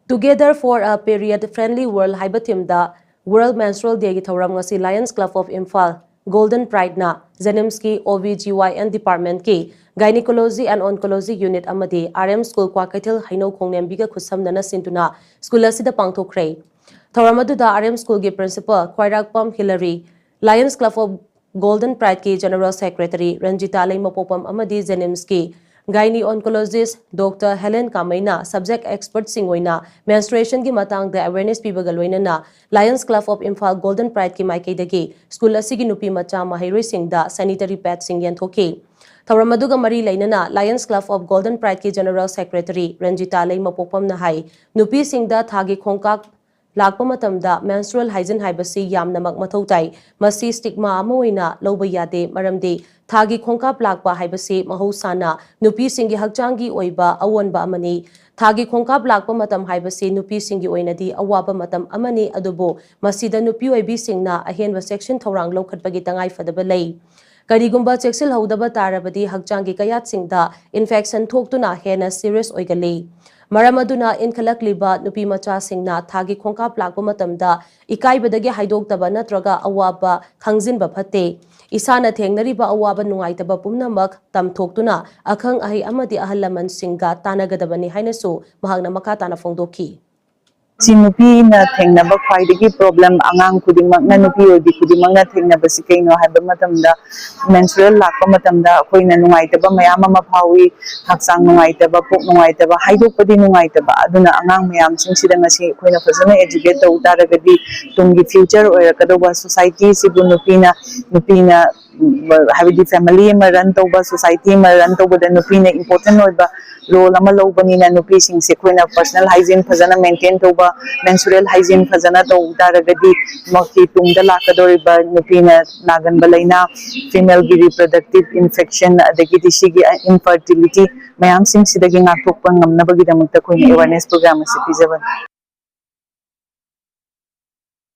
Together for a period-friendly world haiba thimda World Menstrual Day ki thauram ngasi Lions Club of Imphal Golden Pride na Zenimski OBGYN Department ki Gynecology and Oncology Unit amadi RM School Kwakaithil Haino Khongnembiga khusamnana sintuna school asida pangthokre. Thauram aduda RM School ki principal Khwairakpam Hillary, Lions Club of Golden Pride ki General Secretary Ranjita Leimapopam amadi Zenimski Gynae oncologist Dr. Helen Kamaina subject expert singwaina menstruation ki matang the awareness pibagaloina na Lions Club of Imphal Golden Pride ki maikaidagi school asigi nupi macha mahiroi singda sanitary pad sing yanthoki. Thauram mari lainana Lions Club of Golden Pride ki General Secretary Ranjita Leimapopam na hai nupi singda thagi khongkak lakpa matamda menstrual hygiene haibasi yamnamak mathau tai masi stigma ama oina loba yade maramdi thagi khongkap lakpa haibasi mahosana nupi singi hakchangi oiba awonba amani thagi khongkap lakpa matam haibasi nupi singi oinadi awaba matam amani adubo masida nupi oibi singna ahenba section thorang lokhatpagi tangai fadaba lei karigumba cheksil hodaba tarabadi hakchangi kayat singda infection thoktuna hena serious oigali Maramaduna inkhalakliba nupi macha singna thagi khongkap lakpa matamda ikaibadagi haidoktaba natraga awaba khangjinba phate isana thengnariba awaba nungaitaba pumnamak tamthoktuna akhang ahi amadi ahallaman singa tanagadabani hainasu mahagna makatana fongdoki Nupi na thengnaba khwaidagi problem angang khudingmak na nupi oidi khudingmak na thengnaba sikaino haiba matamda menstrual lakpa matamda akoina nungaitaba mayam ama phawi haksang nungaitaba pok nungaitaba haidokpadi nungaitaba aduna angang mayam singsida ngasi akoina fazana educate tau taragadi tungi future oirakadoba society sibu nupina habidi family ma run tauba society ma run tauba da nupina important oiba role ama lobani nupi singse akoina personal hygiene fazana maintain tauba menstrual hygiene fazana tau taragadi maki tungda lakadoriba nupina naganba laina female gi reproductive infection adagidi sigi infertility mayam singsidagi ngakthokpa ngamnabagi damakta koina awareness program asi pijaban